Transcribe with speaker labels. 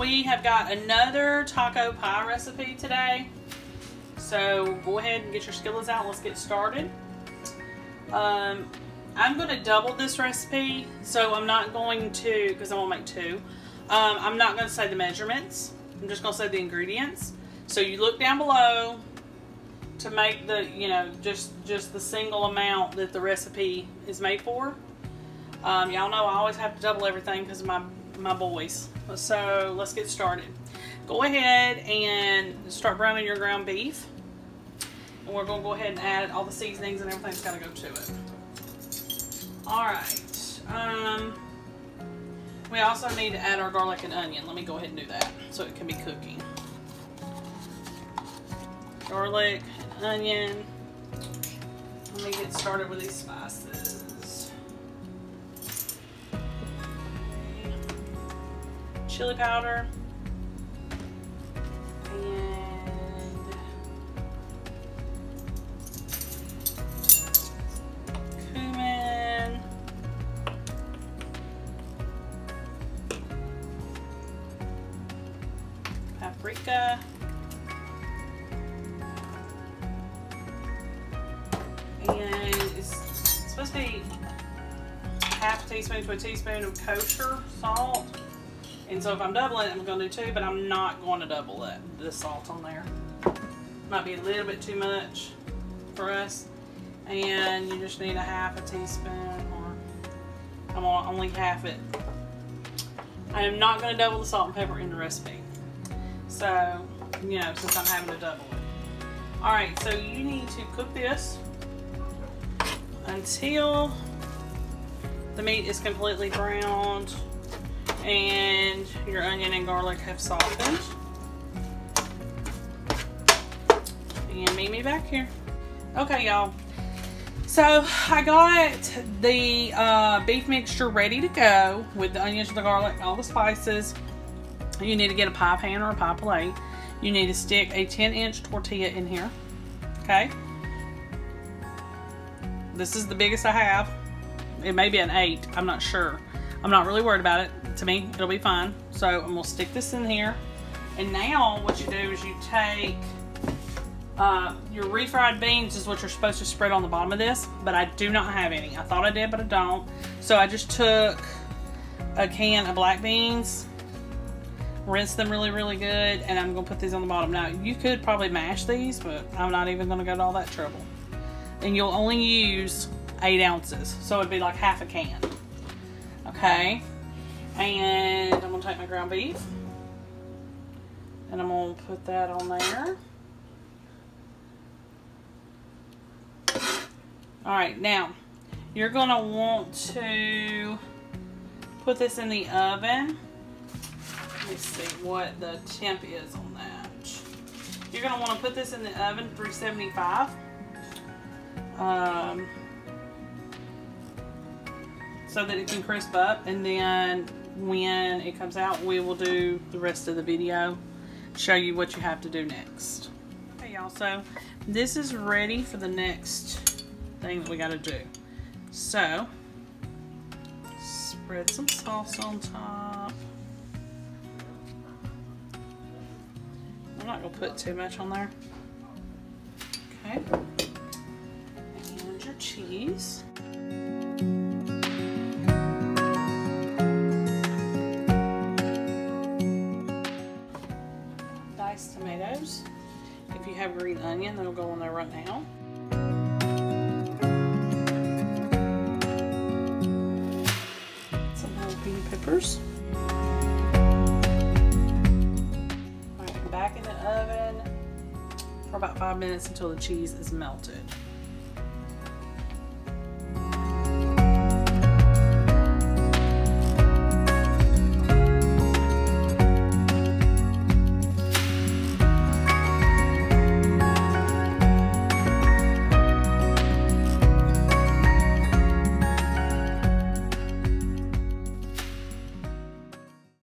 Speaker 1: we have got another taco pie recipe today. So go ahead and get your skillets out. Let's get started. I'm going to double this recipe, so I'm not going to, because I'm going to make two. I'm not going to say the measurements. I'm just going to say the ingredients. So you look down below to make the, you know, just the single amount that the recipe is made for. Y'all know I always have to double everything because of my boys. So let's get started. Go ahead and start browning your ground beef. And we're going to go ahead and add all the seasonings and everything's got to go to it. Alright. We also need to add our garlic and onion. Let me go ahead and do that so it can be cooking. Garlic and onion. Let me get started with these spices. Okay. Chili powder. And cumin. Paprika. And it's supposed to be half a teaspoon to a teaspoon of kosher salt. And so if I'm doubling it, I'm going to do two, but I'm not going to double the salt on there. Might be a little bit too much for us. And you just need a half a teaspoon, or I'm on only half it. I am not going to double the salt and pepper in the recipe. So, you know, since I'm having to double it. Alright, so you need to cook this until the meat is completely browned and your onion and garlic have softened. And meet me back here. Okay, y'all. So I got the beef mixture ready to go with the onions, the garlic, all the spices. You need to get a pie pan or a pie plate. You need to stick a 10-inch tortilla in here. Okay. This is the biggest I have. It may be an 8. I'm not sure. I'm not really worried about it. To me, it'll be fine. So I'm going to stick this in here. And now what you do is you take your refried beans is what you're supposed to spread on the bottom of this. But I do not have any. I thought I did, but I don't. So I just took a can of black beans. Rinse them really, really good. And I'm going to put these on the bottom. Now, you could probably mash these, but I'm not even going to go to all that trouble. And you'll only use 8 ounces. So it'd be like half a can. Okay. And I'm going to take my ground beef. And I'm going to put that on there. Alright, now, you're going to want to put this in the oven. Let me see what the temp is on that. You're going to want to put this in the oven, 375. So that it can crisp up, and then when it comes out, we will do the rest of the video, show you what you have to do next. Okay, y'all, so this is ready for the next thing that we got to do. So spread some salsa on top. I'm not gonna put too much on there. Okay. And your cheese. Diced tomatoes. If you have green onion, that'll go on there right now. Some jalapeno peppers. Alright, back in the oven for about 5 minutes until the cheese is melted.